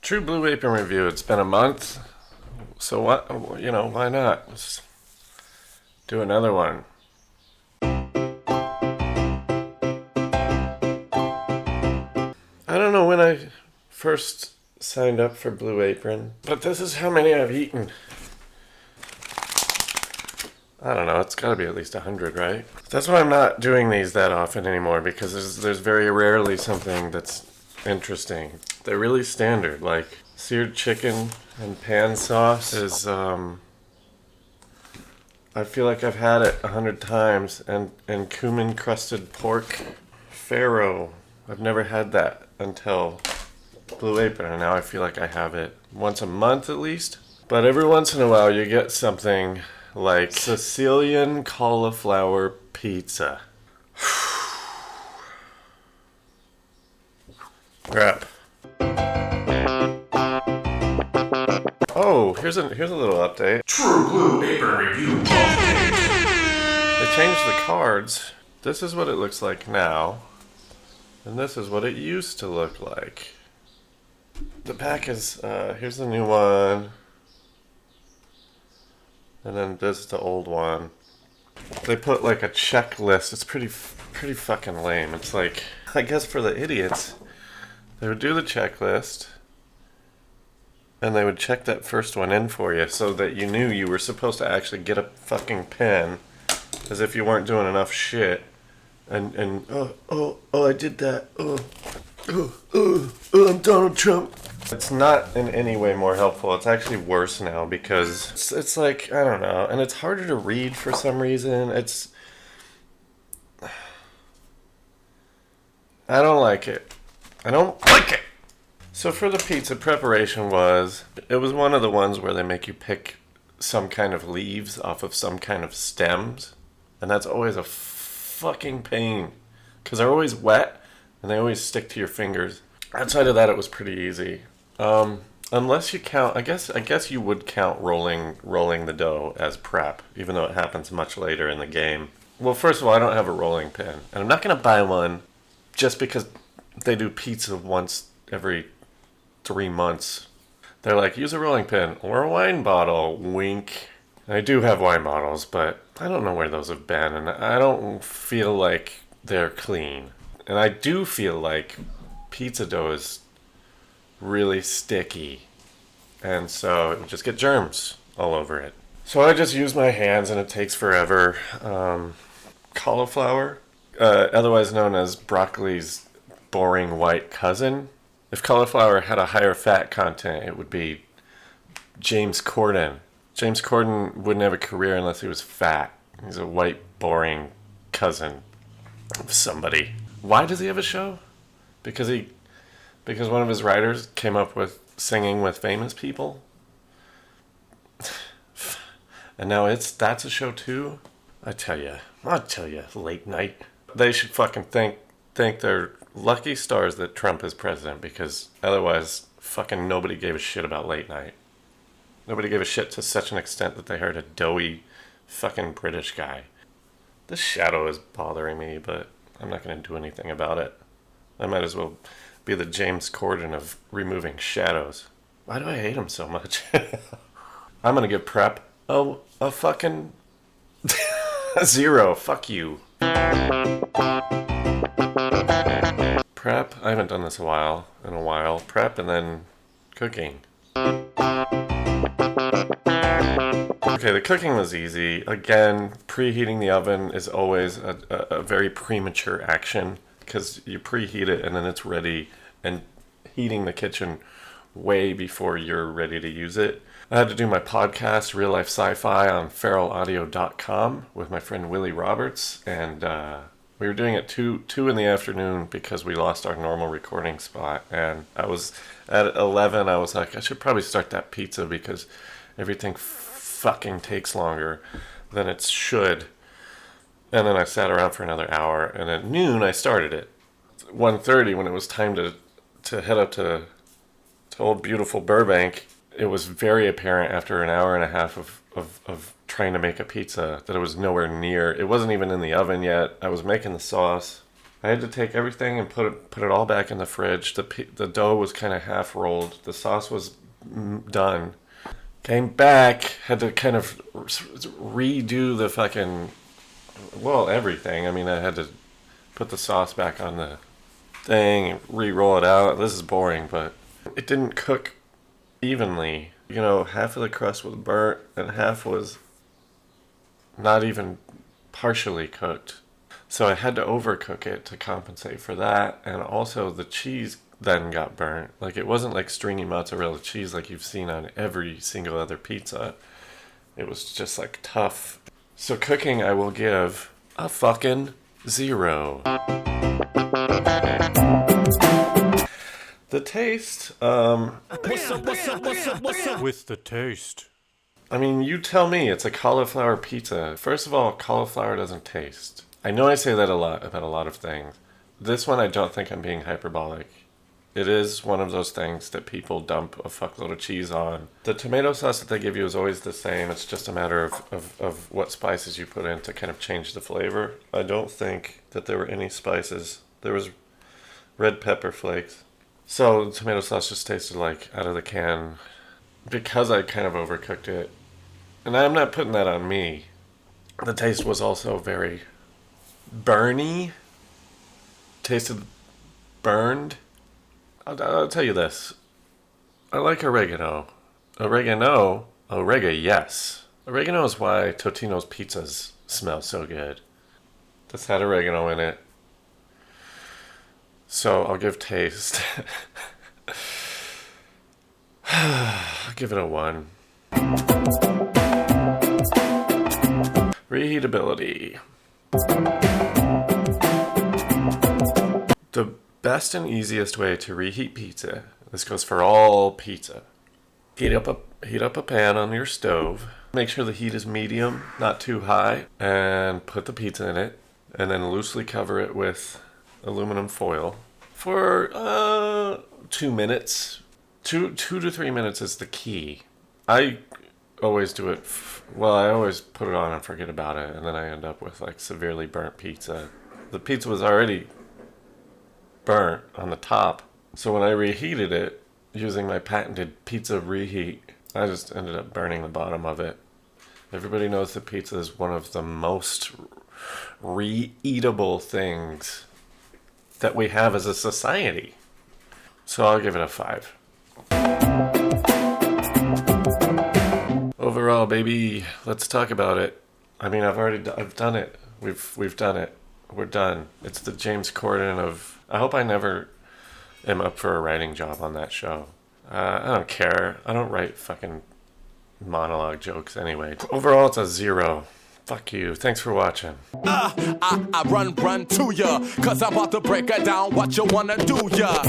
True Blue Apron review. It's been a month, so what? Why not? Let's do another one. I don't know when I first signed up for Blue Apron, but this is how many I've eaten. I don't know, it's gotta be at least 100, right? That's why I'm not doing these that often anymore, because there's very rarely something that's interesting. They're really standard, like seared chicken and pan sauce is, I feel like I've had it 100 times, and cumin-crusted pork farro. I've never had that until Blue Apron, and now I feel like I have it once a month at least. But every once in a while you get something like Sicilian cauliflower pizza. Crap. Oh, here's a little update. True Blue Apron review. They changed the cards. This is what it looks like now, and this is what it used to look like. The pack is, here's the new one, and then this is the old one. They put like a checklist. It's pretty fucking lame. It's like, I guess for the idiots, they would do the checklist, and they would check that first one in for you so that you knew you were supposed to actually get a fucking pen, as if you weren't doing enough shit. And I did that. I'm Donald Trump. It's not in any way more helpful. It's actually worse now because it's like, I don't know, and it's harder to read for some reason. I don't like it. I don't like it. So for the pizza, preparation it was one of the ones where they make you pick some kind of leaves off of some kind of stems, and that's always a fucking pain because they're always wet and they always stick to your fingers. Outside of that, it was pretty easy. Unless you count, I guess you would count rolling the dough as prep, even though it happens much later in the game. Well, first of all, I don't have a rolling pin, and I'm not gonna buy one just because they do pizza once every 3 months. They're like, use a rolling pin or a wine bottle, wink. I do have wine bottles, but I don't know where those have been, and I don't feel like they're clean. And I do feel like pizza dough is really sticky, and so it would just get germs all over it. So I just use my hands, and it takes forever. Cauliflower, otherwise known as broccoli's boring white cousin. If cauliflower had a higher fat content, it would be James Corden. James Corden wouldn't have a career unless he was fat. He's a white, boring cousin of somebody. Why does he have a show? Because one of his writers came up with singing with famous people? And now that's a show too? I'll tell you, late night. They should fucking think they're lucky stars that Trump is president, because otherwise fucking nobody gave a shit about late night. Nobody gave a shit to such an extent that they hired a doughy fucking British guy. This shadow is bothering me, but I'm not going to do anything about it. I might as well be the James Corden of removing shadows. Why do I hate him so much? I'm going to give prep a fucking 0. Fuck you. Prep. I haven't done this in a while. Prep and then cooking. Okay, the cooking was easy. Again, preheating the oven is always a very premature action, because you preheat it and then it's ready, and heating the kitchen way before you're ready to use it. I had to do my podcast, Real Life Sci-Fi, on feralaudio.com with my friend Willie Roberts, and we were doing it 2 in the afternoon because we lost our normal recording spot. And I was at 11, I was like, I should probably start that pizza because everything fucking takes longer than it should. And then I sat around for another hour, and at noon I started it. 1:30, when it was time to head up to old beautiful Burbank, it was very apparent after an hour and a half of trying to make a pizza that it was nowhere near. It wasn't even in the oven yet. I was making the sauce. I had to take everything and put it all back in the fridge. The dough was kind of half rolled. The sauce was done. Came back, had to kind of redo the fucking, well, everything. I mean, I had to put the sauce back on the thing and re-roll it out. This is boring, but it didn't cook evenly. You know, half of the crust was burnt and half was not even partially cooked. So I had to overcook it to compensate for that. And also the cheese then got burnt. Like, it wasn't like stringy mozzarella cheese like you've seen on every single other pizza. It was just like tough. So cooking, I will give a fucking 0. The taste, What's up with the taste? I mean, you tell me. It's a cauliflower pizza. First of all, cauliflower doesn't taste. I know I say that a lot about a lot of things. This one, I don't think I'm being hyperbolic. It is one of those things that people dump a fuckload of cheese on. The tomato sauce that they give you is always the same. It's just a matter of what spices you put in to kind of change the flavor. I don't think that there were any spices. There was red pepper flakes. So the tomato sauce just tasted like out of the can because I kind of overcooked it. And I'm not putting that on me. The taste was also very burny. Tasted burned. I'll tell you this. I like oregano. Oregano, yes. Oregano is why Totino's pizzas smell so good. This had oregano in it. So I'll give taste. I'll give it a 1. Reheatability. The best and easiest way to reheat pizza. This goes for all pizza. Heat up a pan on your stove. Make sure the heat is medium, not too high, and put the pizza in it, and then loosely cover it with aluminum foil for 2 minutes. 2 to 3 minutes is the key. I always do it. I always put it on and forget about it, and then I end up with like severely burnt pizza. The pizza was already burnt on the top, so when I reheated it using my patented pizza reheat, I just ended up burning the bottom of it. Everybody knows that pizza is one of the most re-eatable things that we have as a society. So I'll give it a 5. Overall, baby, let's talk about it. I mean, I've done it. We've done it. We're done. It's the James Corden of. I hope I never am up for a writing job on that show. I don't care. I don't write fucking monologue jokes anyway. Overall, it's a 0. Fuck you. Thanks for watching. I run to ya, 'cause I'm about to break it down what you wanna do, ya.